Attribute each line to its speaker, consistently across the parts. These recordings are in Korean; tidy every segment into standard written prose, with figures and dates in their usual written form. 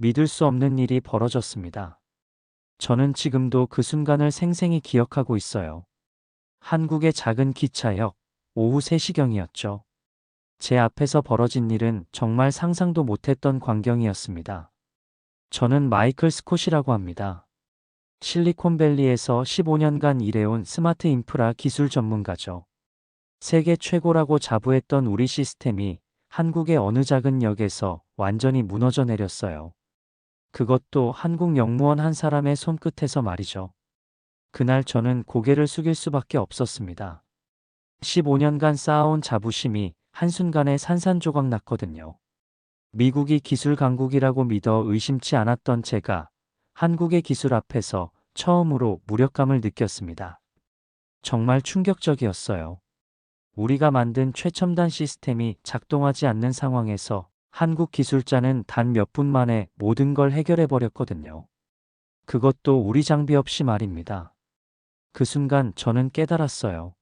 Speaker 1: 믿을 수 없는 일이 벌어졌습니다. 저는 지금도 그 순간을 생생히 기억하고 있어요. 한국의 작은 기차역, 오후 3시경이었죠. 제 앞에서 벌어진 일은 정말 상상도 못했던 광경이었습니다. 저는 마이클 스콧이라고 합니다. 실리콘밸리에서 15년간 일해온 스마트 인프라 기술 전문가죠. 세계 최고라고 자부했던 우리 시스템이 한국의 어느 작은 역에서 완전히 무너져 내렸어요. 그것도 한국 영무원 한 사람의 손끝에서 말이죠. 그날 저는 고개를 숙일 수밖에 없었습니다. 15년간 쌓아온 자부심이 한순간에 산산조각 났거든요. 미국이 기술 강국이라고 믿어 의심치 않았던 제가 한국의 기술 앞에서 처음으로 무력감을 느꼈습니다. 정말 충격적이었어요. 우리가 만든 최첨단 시스템이 작동하지 않는 상황에서 한국 기술자는 단 몇 분 만에 모든 걸 해결해 버렸거든요. 그것도 우리 장비 없이 말입니다. 그 순간 저는 깨달았어요.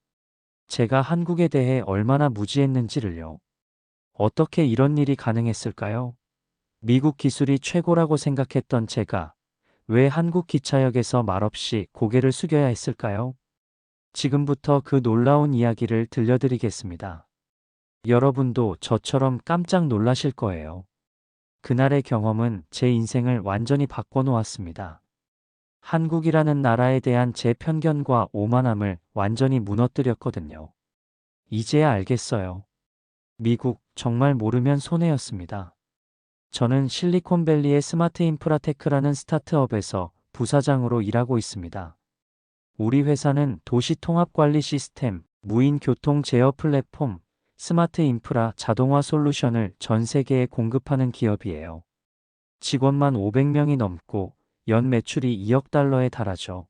Speaker 1: 제가 한국에 대해 얼마나 무지했는지를요. 어떻게 이런 일이 가능했을까요? 미국 기술이 최고라고 생각했던 제가 왜 한국 기차역에서 말없이 고개를 숙여야 했을까요? 지금부터 그 놀라운 이야기를 들려드리겠습니다. 여러분도 저처럼 깜짝 놀라실 거예요. 그날의 경험은 제 인생을 완전히 바꿔놓았습니다. 한국이라는 나라에 대한 제 편견과 오만함을 완전히 무너뜨렸거든요. 이제야 알겠어요. 미국, 정말 모르면 손해였습니다. 저는 실리콘밸리의 스마트 인프라테크라는 스타트업에서 부사장으로 일하고 있습니다. 우리 회사는 도시 통합 관리 시스템, 무인 교통 제어 플랫폼, 스마트 인프라 자동화 솔루션을 전 세계에 공급하는 기업이에요. 직원만 500명이 넘고 연 매출이 2억 달러에 달하죠.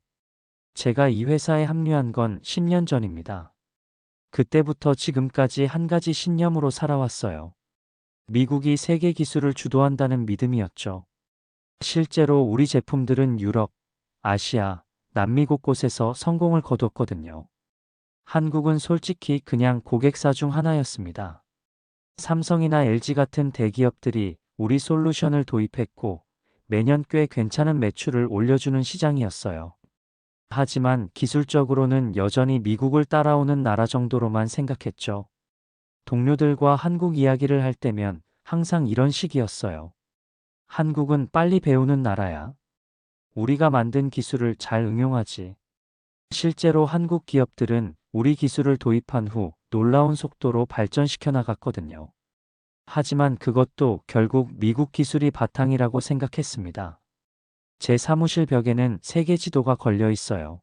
Speaker 1: 제가 이 회사에 합류한 건 10년 전입니다. 그때부터 지금까지 한 가지 신념으로 살아왔어요. 미국이 세계 기술을 주도한다는 믿음이었죠. 실제로 우리 제품들은 유럽, 아시아, 남미 곳곳에서 성공을 거뒀거든요. 한국은 솔직히 그냥 고객사 중 하나였습니다. 삼성이나 LG 같은 대기업들이 우리 솔루션을 도입했고 매년 꽤 괜찮은 매출을 올려주는 시장이었어요. 하지만 기술적으로는 여전히 미국을 따라오는 나라 정도로만 생각했죠. 동료들과 한국 이야기를 할 때면 항상 이런 식이었어요. 한국은 빨리 배우는 나라야. 우리가 만든 기술을 잘 응용하지. 실제로 한국 기업들은 우리 기술을 도입한 후 놀라운 속도로 발전시켜 나갔거든요. 하지만 그것도 결국 미국 기술이 바탕이라고 생각했습니다. 제 사무실 벽에는 세계 지도가 걸려 있어요.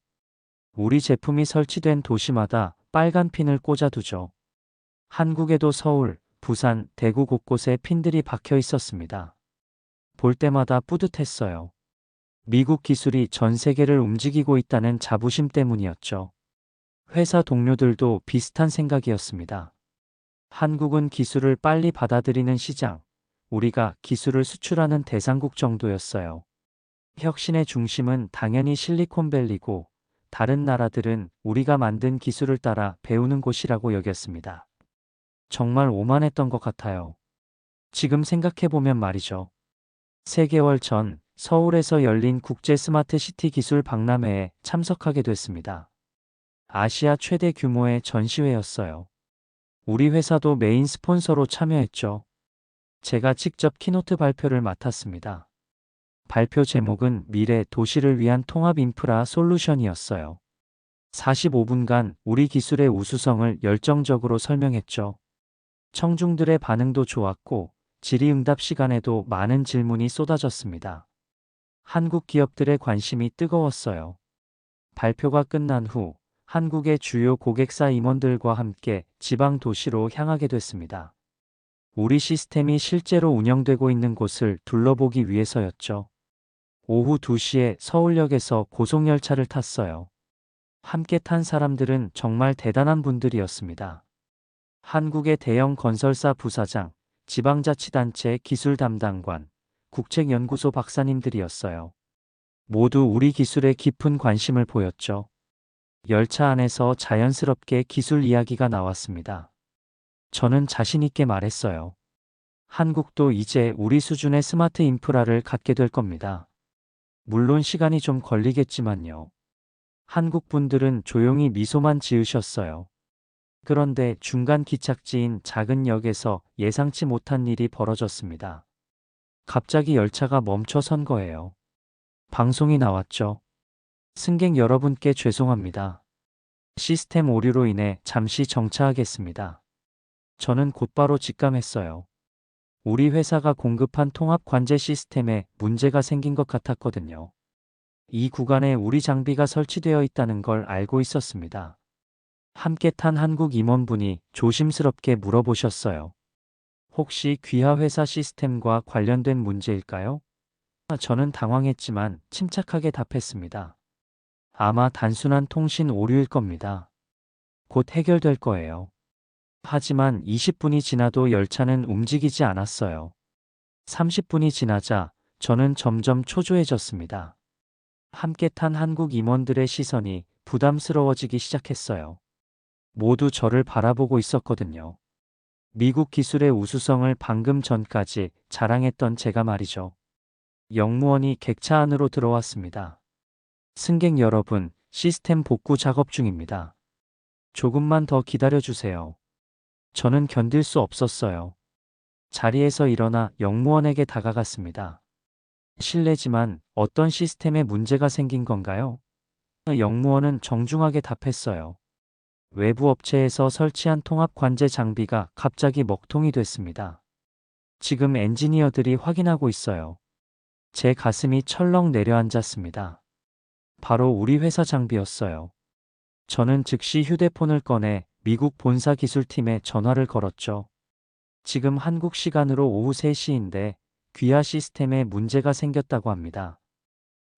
Speaker 1: 우리 제품이 설치된 도시마다 빨간 핀을 꽂아두죠. 한국에도 서울, 부산, 대구 곳곳에 핀들이 박혀 있었습니다. 볼 때마다 뿌듯했어요. 미국 기술이 전 세계를 움직이고 있다는 자부심 때문이었죠. 회사 동료들도 비슷한 생각이었습니다. 한국은 기술을 빨리 받아들이는 시장, 우리가 기술을 수출하는 대상국 정도였어요. 혁신의 중심은 당연히 실리콘밸리고 다른 나라들은 우리가 만든 기술을 따라 배우는 곳이라고 여겼습니다. 정말 오만했던 것 같아요. 지금 생각해보면 말이죠. 3개월 전 서울에서 열린 국제 스마트 시티 기술 박람회에 참석하게 됐습니다. 아시아 최대 규모의 전시회였어요. 우리 회사도 메인 스폰서로 참여했죠. 제가 직접 키노트 발표를 맡았습니다. 발표 제목은 미래 도시를 위한 통합 인프라 솔루션이었어요. 45분간 우리 기술의 우수성을 열정적으로 설명했죠. 청중들의 반응도 좋았고 질의응답 시간에도 많은 질문이 쏟아졌습니다. 한국 기업들의 관심이 뜨거웠어요. 발표가 끝난 후 한국의 주요 고객사 임원들과 함께 지방 도시로 향하게 됐습니다. 우리 시스템이 실제로 운영되고 있는 곳을 둘러보기 위해서였죠. 오후 2시에 서울역에서 고속열차를 탔어요. 함께 탄 사람들은 정말 대단한 분들이었습니다. 한국의 대형 건설사 부사장, 지방자치단체 기술 담당관, 국책연구소 박사님들이었어요. 모두 우리 기술에 깊은 관심을 보였죠. 열차 안에서 자연스럽게 기술 이야기가 나왔습니다. 저는 자신 있게 말했어요. 한국도 이제 우리 수준의 스마트 인프라를 갖게 될 겁니다. 물론 시간이 좀 걸리겠지만요. 한국 분들은 조용히 미소만 지으셨어요. 그런데 중간 기착지인 작은 역에서 예상치 못한 일이 벌어졌습니다. 갑자기 열차가 멈춰 선 거예요. 방송이 나왔죠. 승객 여러분께 죄송합니다. 시스템 오류로 인해 잠시 정차하겠습니다. 저는 곧바로 직감했어요. 우리 회사가 공급한 통합 관제 시스템에 문제가 생긴 것 같았거든요. 이 구간에 우리 장비가 설치되어 있다는 걸 알고 있었습니다. 함께 탄 한국 임원분이 조심스럽게 물어보셨어요. 혹시 귀하 회사 시스템과 관련된 문제일까요? 저는 당황했지만 침착하게 답했습니다. 아마 단순한 통신 오류일 겁니다. 곧 해결될 거예요. 하지만 20분이 지나도 열차는 움직이지 않았어요. 30분이 지나자 저는 점점 초조해졌습니다. 함께 탄 한국 임원들의 시선이 부담스러워지기 시작했어요. 모두 저를 바라보고 있었거든요. 미국 기술의 우수성을 방금 전까지 자랑했던 제가 말이죠. 역무원이 객차 안으로 들어왔습니다. 승객 여러분, 시스템 복구 작업 중입니다. 조금만 더 기다려주세요. 저는 견딜 수 없었어요. 자리에서 일어나 역무원에게 다가갔습니다. 실례지만 어떤 시스템에 문제가 생긴 건가요? 역무원은 정중하게 답했어요. 외부 업체에서 설치한 통합 관제 장비가 갑자기 먹통이 됐습니다. 지금 엔지니어들이 확인하고 있어요. 제 가슴이 철렁 내려앉았습니다. 바로 우리 회사 장비였어요. 저는 즉시 휴대폰을 꺼내 미국 본사 기술팀에 전화를 걸었죠. 지금 한국 시간으로 오후 3시인데 귀하 시스템에 문제가 생겼다고 합니다.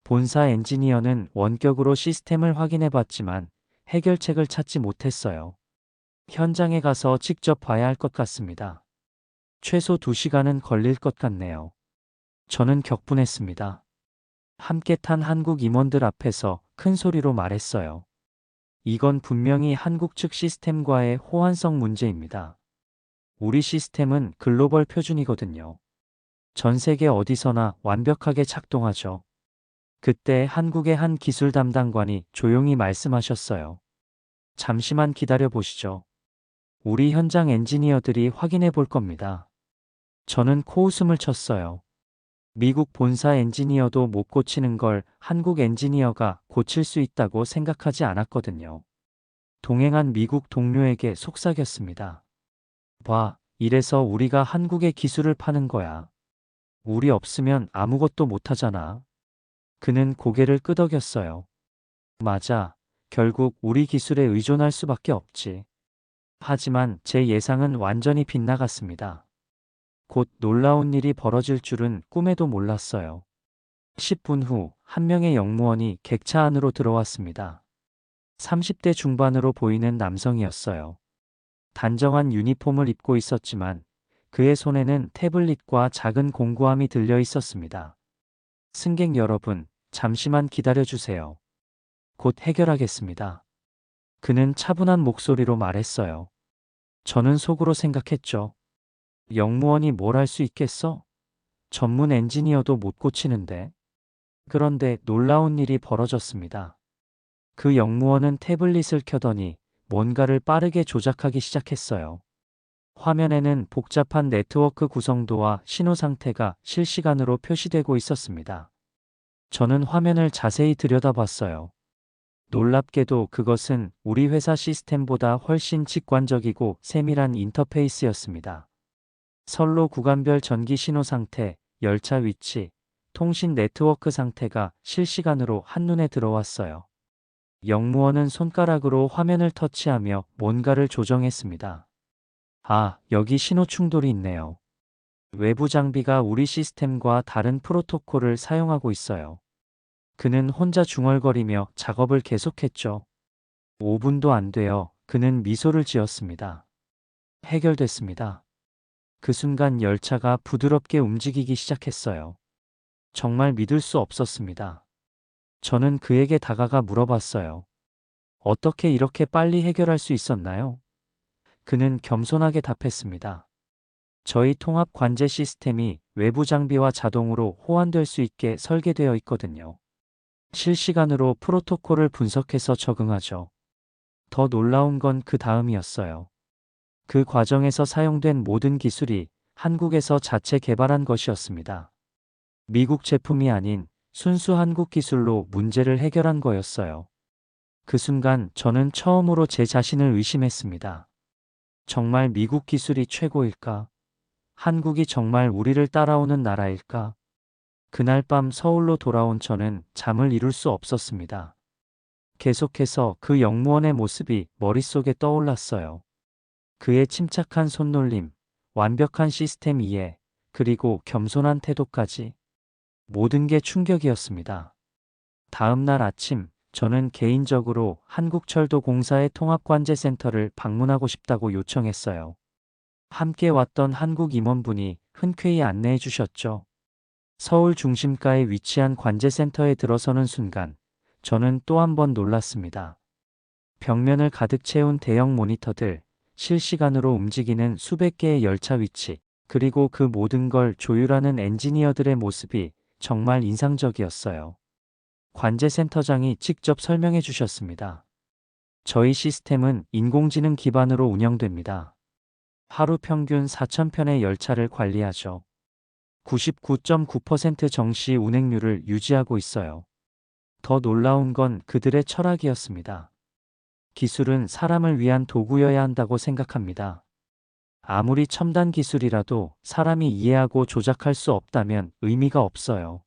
Speaker 1: 본사 엔지니어는 원격으로 시스템을 확인해 봤지만 해결책을 찾지 못했어요. 현장에 가서 직접 봐야 할 것 같습니다. 최소 2시간은 걸릴 것 같네요. 저는 격분했습니다. 함께 탄 한국 임원들 앞에서 큰 소리로 말했어요. 이건 분명히 한국 측 시스템과의 호환성 문제입니다. 우리 시스템은 글로벌 표준이거든요. 전 세계 어디서나 완벽하게 작동하죠. 그때 한국의 한 기술 담당관이 조용히 말씀하셨어요. 잠시만 기다려 보시죠. 우리 현장 엔지니어들이 확인해 볼 겁니다. 저는 코웃음을 쳤어요. 미국 본사 엔지니어도 못 고치는 걸 한국 엔지니어가 고칠 수 있다고 생각하지 않았거든요. 동행한 미국 동료에게 속삭였습니다. 봐, 이래서 우리가 한국의 기술을 파는 거야. 우리 없으면 아무것도 못하잖아. 그는 고개를 끄덕였어요. 맞아. 결국 우리 기술에 의존할 수밖에 없지. 하지만 제 예상은 완전히 빗나갔습니다. 곧 놀라운 일이 벌어질 줄은 꿈에도 몰랐어요. 10분 후 한 명의 역무원이 객차 안으로 들어왔습니다. 30대 중반으로 보이는 남성이었어요. 단정한 유니폼을 입고 있었지만 그의 손에는 태블릿과 작은 공구함이 들려 있었습니다. 승객 여러분, 잠시만 기다려 주세요. 곧 해결하겠습니다. 그는 차분한 목소리로 말했어요. 저는 속으로 생각했죠. 역무원이 뭘 할 수 있겠어? 전문 엔지니어도 못 고치는데. 그런데 놀라운 일이 벌어졌습니다. 그 역무원은 태블릿을 켜더니 뭔가를 빠르게 조작하기 시작했어요. 화면에는 복잡한 네트워크 구성도와 신호 상태가 실시간으로 표시되고 있었습니다. 저는 화면을 자세히 들여다봤어요. 놀랍게도 그것은 우리 회사 시스템보다 훨씬 직관적이고 세밀한 인터페이스였습니다. 선로 구간별 전기 신호 상태, 열차 위치, 통신 네트워크 상태가 실시간으로 한눈에 들어왔어요. 역무원은 손가락으로 화면을 터치하며 뭔가를 조정했습니다. 아, 여기 신호 충돌이 있네요. 외부 장비가 우리 시스템과 다른 프로토콜을 사용하고 있어요. 그는 혼자 중얼거리며 작업을 계속했죠. 5분도 안 되어 그는 미소를 지었습니다. 해결됐습니다. 그 순간 열차가 부드럽게 움직이기 시작했어요. 정말 믿을 수 없었습니다. 저는 그에게 다가가 물어봤어요. 어떻게 이렇게 빨리 해결할 수 있었나요? 그는 겸손하게 답했습니다. 저희 통합 관제 시스템이 외부 장비와 자동으로 호환될 수 있게 설계되어 있거든요. 실시간으로 프로토콜을 분석해서 적응하죠. 더 놀라운 건 그 다음이었어요. 그 과정에서 사용된 모든 기술이 한국에서 자체 개발한 것이었습니다. 미국 제품이 아닌 순수 한국 기술로 문제를 해결한 거였어요. 그 순간 저는 처음으로 제 자신을 의심했습니다. 정말 미국 기술이 최고일까? 한국이 정말 우리를 따라오는 나라일까? 그날 밤 서울로 돌아온 저는 잠을 이룰 수 없었습니다. 계속해서 그 영무원의 모습이 머릿속에 떠올랐어요. 그의 침착한 손놀림, 완벽한 시스템 이해, 그리고 겸손한 태도까지. 모든 게 충격이었습니다. 다음 날 아침, 저는 개인적으로 한국철도공사의 통합관제센터를 방문하고 싶다고 요청했어요. 함께 왔던 한국 임원분이 흔쾌히 안내해 주셨죠. 서울 중심가에 위치한 관제센터에 들어서는 순간, 저는 또 한 번 놀랐습니다. 벽면을 가득 채운 대형 모니터들, 실시간으로 움직이는 수백 개의 열차 위치, 그리고 그 모든 걸 조율하는 엔지니어들의 모습이 정말 인상적이었어요. 관제센터장이 직접 설명해 주셨습니다. 저희 시스템은 인공지능 기반으로 운영됩니다. 하루 평균 4,000편의 열차를 관리하죠. 99.9% 정시 운행률을 유지하고 있어요. 더 놀라운 건 그들의 철학이었습니다. 기술은 사람을 위한 도구여야 한다고 생각합니다. 아무리 첨단 기술이라도 사람이 이해하고 조작할 수 없다면 의미가 없어요.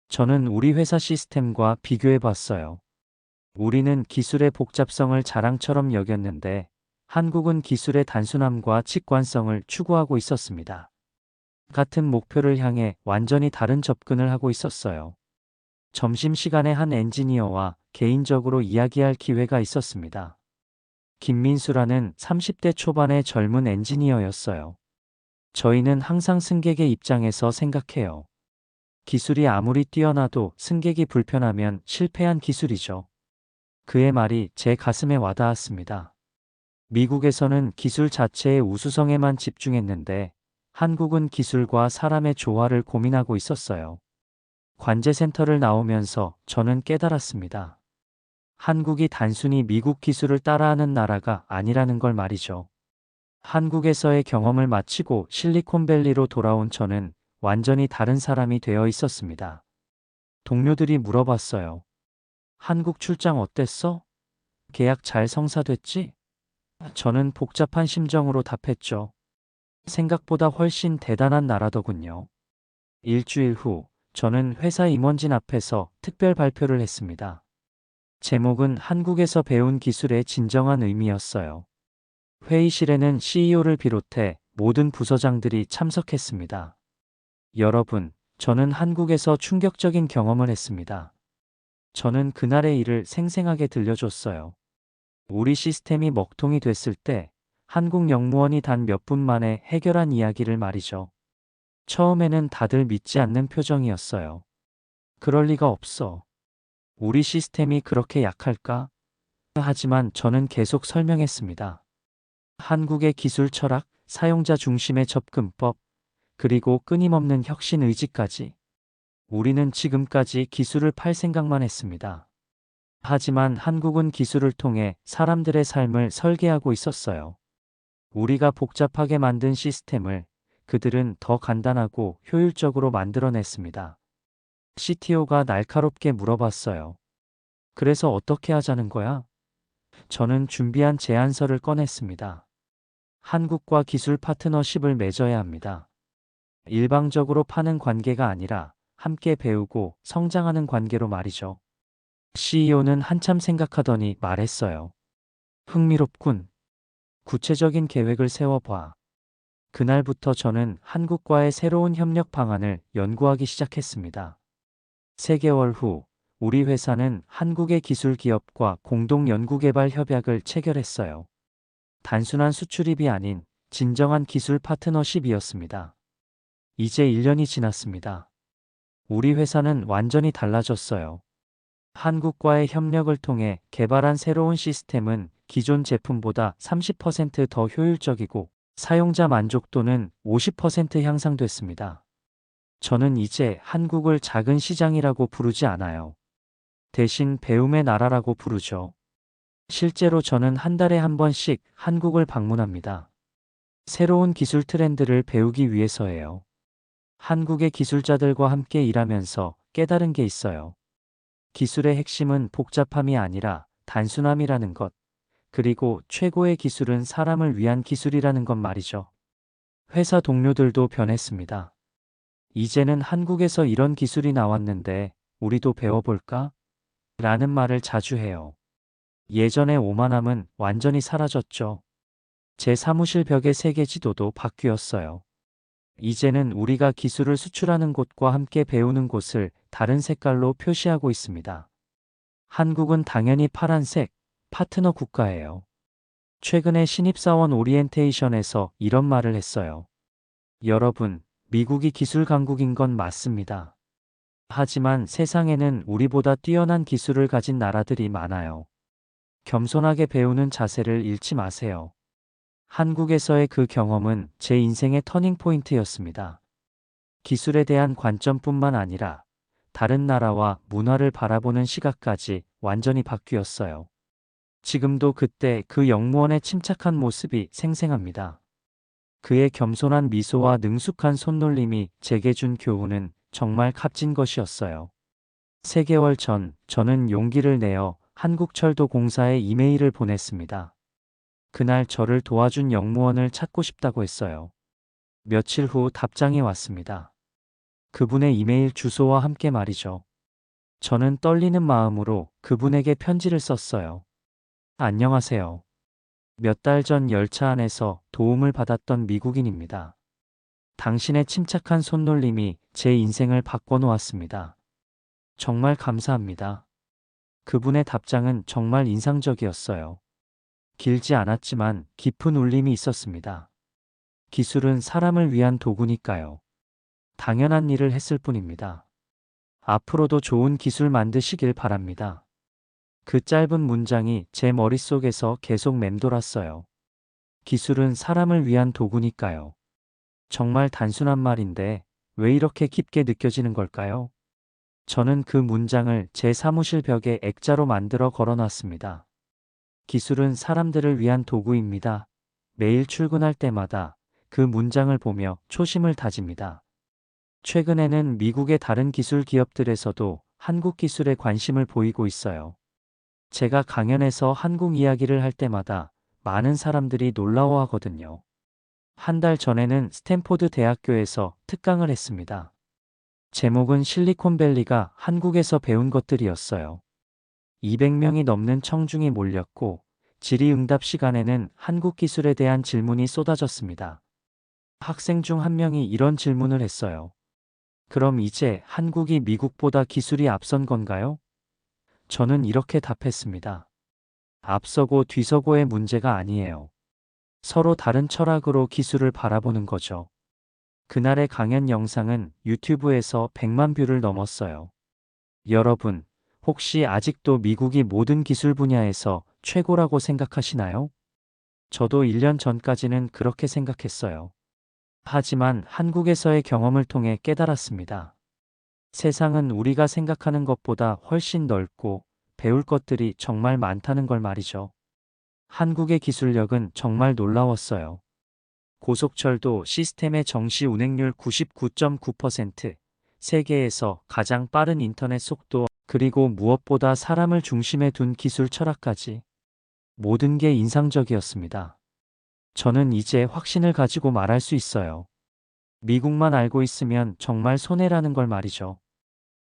Speaker 1: 저는 우리 회사 시스템과 비교해 봤어요. 우리는 기술의 복잡성을 자랑처럼 여겼는데 한국은 기술의 단순함과 직관성을 추구하고 있었습니다. 같은 목표를 향해 완전히 다른 접근을 하고 있었어요. 점심시간에 한 엔지니어와 개인적으로 이야기할 기회가 있었습니다. 김민수라는 30대 초반의 젊은 엔지니어였어요. 저희는 항상 승객의 입장에서 생각해요. 기술이 아무리 뛰어나도 승객이 불편하면 실패한 기술이죠. 그의 말이 제 가슴에 와닿았습니다. 미국에서는 기술 자체의 우수성에만 집중했는데 한국은 기술과 사람의 조화를 고민하고 있었어요. 관제센터를 나오면서 저는 깨달았습니다. 한국이 단순히 미국 기술을 따라하는 나라가 아니라는 걸 말이죠. 한국에서의 경험을 마치고 실리콘밸리로 돌아온 저는 완전히 다른 사람이 되어 있었습니다. 동료들이 물어봤어요. 한국 출장 어땠어? 계약 잘 성사됐지? 저는 복잡한 심정으로 답했죠. 생각보다 훨씬 대단한 나라더군요. 일주일 후, 저는 회사 임원진 앞에서 특별 발표를 했습니다. 제목은 한국에서 배운 기술의 진정한 의미였어요. 회의실에는 CEO를 비롯해 모든 부서장들이 참석했습니다. 여러분, 저는 한국에서 충격적인 경험을 했습니다. 저는 그날의 일을 생생하게 들려줬어요. 우리 시스템이 먹통이 됐을 때 한국 영무원이 단 몇 분 만에 해결한 이야기를 말이죠. 처음에는 다들 믿지 않는 표정이었어요. 그럴 리가 없어. 우리 시스템이 그렇게 약할까? 하지만 저는 계속 설명했습니다. 한국의 기술 철학, 사용자 중심의 접근법, 그리고 끊임없는 혁신 의지까지. 우리는 지금까지 기술을 팔 생각만 했습니다. 하지만 한국은 기술을 통해 사람들의 삶을 설계하고 있었어요. 우리가 복잡하게 만든 시스템을 그들은 더 간단하고 효율적으로 만들어냈습니다. CTO가 날카롭게 물어봤어요. 그래서 어떻게 하자는 거야? 저는 준비한 제안서를 꺼냈습니다. 한국과 기술 파트너십을 맺어야 합니다. 일방적으로 파는 관계가 아니라 함께 배우고 성장하는 관계로 말이죠. CEO는 한참 생각하더니 말했어요. 흥미롭군. 구체적인 계획을 세워봐. 그날부터 저는 한국과의 새로운 협력 방안을 연구하기 시작했습니다. 3개월 후, 우리 회사는 한국의 기술 기업과 공동 연구개발 협약을 체결했어요. 단순한 수출입이 아닌 진정한 기술 파트너십이었습니다. 이제 1년이 지났습니다. 우리 회사는 완전히 달라졌어요. 한국과의 협력을 통해 개발한 새로운 시스템은 기존 제품보다 30%더 효율적이고 사용자 만족도는 50% 향상됐습니다. 저는 이제 한국을 작은 시장이라고 부르지 않아요. 대신 배움의 나라라고 부르죠. 실제로 저는 한 달에 한 번씩 한국을 방문합니다. 새로운 기술 트렌드를 배우기 위해서예요. 한국의 기술자들과 함께 일하면서 깨달은 게 있어요. 기술의 핵심은 복잡함이 아니라 단순함이라는 것, 그리고 최고의 기술은 사람을 위한 기술이라는 것 말이죠. 회사 동료들도 변했습니다. 이제는 한국에서 이런 기술이 나왔는데 우리도 배워볼까? 라는 말을 자주 해요. 예전의 오만함은 완전히 사라졌죠. 제 사무실 벽의 세계 지도도 바뀌었어요. 이제는 우리가 기술을 수출하는 곳과 함께 배우는 곳을 다른 색깔로 표시하고 있습니다. 한국은 당연히 파란색, 파트너 국가예요. 최근에 신입사원 오리엔테이션에서 이런 말을 했어요. 여러분, 미국이 기술 강국인 건 맞습니다. 하지만 세상에는 우리보다 뛰어난 기술을 가진 나라들이 많아요. 겸손하게 배우는 자세를 잃지 마세요. 한국에서의 그 경험은 제 인생의 터닝포인트였습니다. 기술에 대한 관점뿐만 아니라 다른 나라와 문화를 바라보는 시각까지 완전히 바뀌었어요. 지금도 그때 그 영무원의 침착한 모습이 생생합니다. 그의 겸손한 미소와 능숙한 손놀림이 제게 준 교훈은 정말 값진 것이었어요. 3개월 전 저는 용기를 내어 한국철도공사에 이메일을 보냈습니다. 그날 저를 도와준 영무원을 찾고 싶다고 했어요. 며칠 후 답장이 왔습니다. 그분의 이메일 주소와 함께 말이죠. 저는 떨리는 마음으로 그분에게 편지를 썼어요. 안녕하세요. 몇 달 전 열차 안에서 도움을 받았던 미국인입니다. 당신의 침착한 손놀림이 제 인생을 바꿔놓았습니다. 정말 감사합니다. 그분의 답장은 정말 인상적이었어요. 길지 않았지만 깊은 울림이 있었습니다. 기술은 사람을 위한 도구니까요. 당연한 일을 했을 뿐입니다. 앞으로도 좋은 기술 만드시길 바랍니다. 그 짧은 문장이 제 머릿속에서 계속 맴돌았어요. 기술은 사람을 위한 도구니까요. 정말 단순한 말인데 왜 이렇게 깊게 느껴지는 걸까요? 저는 그 문장을 제 사무실 벽에 액자로 만들어 걸어놨습니다. 기술은 사람들을 위한 도구입니다. 매일 출근할 때마다 그 문장을 보며 초심을 다집니다. 최근에는 미국의 다른 기술 기업들에서도 한국 기술에 관심을 보이고 있어요. 제가 강연에서 한국 이야기를 할 때마다 많은 사람들이 놀라워하거든요. 한 달 전에는 스탠포드 대학교에서 특강을 했습니다. 제목은 실리콘밸리가 한국에서 배운 것들이었어요. 200명이 넘는 청중이 몰렸고 질의응답 시간에는 한국 기술에 대한 질문이 쏟아졌습니다. 학생 중 한 명이 이런 질문을 했어요. 그럼 이제 한국이 미국보다 기술이 앞선 건가요? 저는 이렇게 답했습니다. 앞서고 뒤서고의 문제가 아니에요. 서로 다른 철학으로 기술을 바라보는 거죠. 그날의 강연 영상은 유튜브에서 100만 뷰를 넘었어요. 여러분, 혹시 아직도 미국이 모든 기술 분야에서 최고라고 생각하시나요? 저도 1년 전까지는 그렇게 생각했어요. 하지만 한국에서의 경험을 통해 깨달았습니다. 세상은 우리가 생각하는 것보다 훨씬 넓고 배울 것들이 정말 많다는 걸 말이죠. 한국의 기술력은 정말 놀라웠어요. 고속철도 시스템의 정시 운행률 99.9%, 세계에서 가장 빠른 인터넷 속도, 그리고 무엇보다 사람을 중심에 둔 기술 철학까지 모든 게 인상적이었습니다. 저는 이제 확신을 가지고 말할 수 있어요. 미국만 알고 있으면 정말 손해라는 걸 말이죠.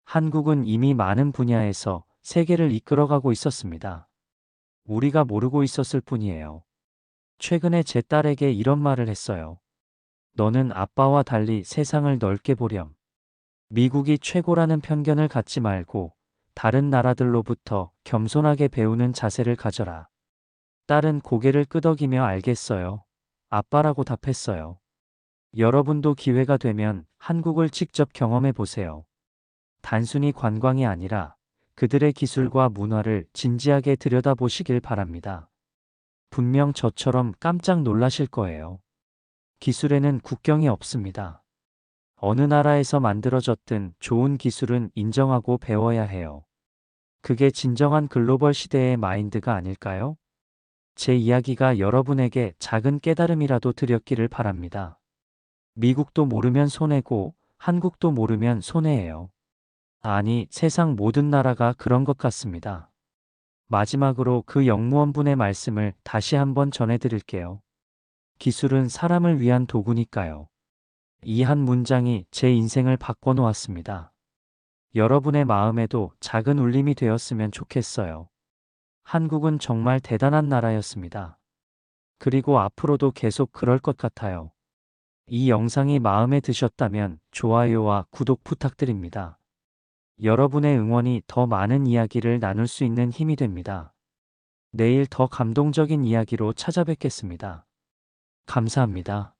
Speaker 1: 한국은 이미 많은 분야에서 세계를 이끌어가고 있었습니다. 우리가 모르고 있었을 뿐이에요. 최근에 제 딸에게 이런 말을 했어요. 너는 아빠와 달리 세상을 넓게 보렴. 미국이 최고라는 편견을 갖지 말고 다른 나라들로부터 겸손하게 배우는 자세를 가져라. 딸은 고개를 끄덕이며 알겠어요. 아빠라고 답했어요. 여러분도 기회가 되면 한국을 직접 경험해 보세요. 단순히 관광이 아니라 그들의 기술과 문화를 진지하게 들여다보시길 바랍니다. 분명 저처럼 깜짝 놀라실 거예요. 기술에는 국경이 없습니다. 어느 나라에서 만들어졌든 좋은 기술은 인정하고 배워야 해요. 그게 진정한 글로벌 시대의 마인드가 아닐까요? 제 이야기가 여러분에게 작은 깨달음이라도 드렸기를 바랍니다. 미국도 모르면 손해고 한국도 모르면 손해예요. 아니, 세상 모든 나라가 그런 것 같습니다. 마지막으로 그 영무원분의 말씀을 다시 한번 전해드릴게요. 기술은 사람을 위한 도구니까요. 이 한 문장이 제 인생을 바꿔놓았습니다. 여러분의 마음에도 작은 울림이 되었으면 좋겠어요. 한국은 정말 대단한 나라였습니다. 그리고 앞으로도 계속 그럴 것 같아요. 이 영상이 마음에 드셨다면 좋아요와 구독 부탁드립니다. 여러분의 응원이 더 많은 이야기를 나눌 수 있는 힘이 됩니다. 내일 더 감동적인 이야기로 찾아뵙겠습니다. 감사합니다.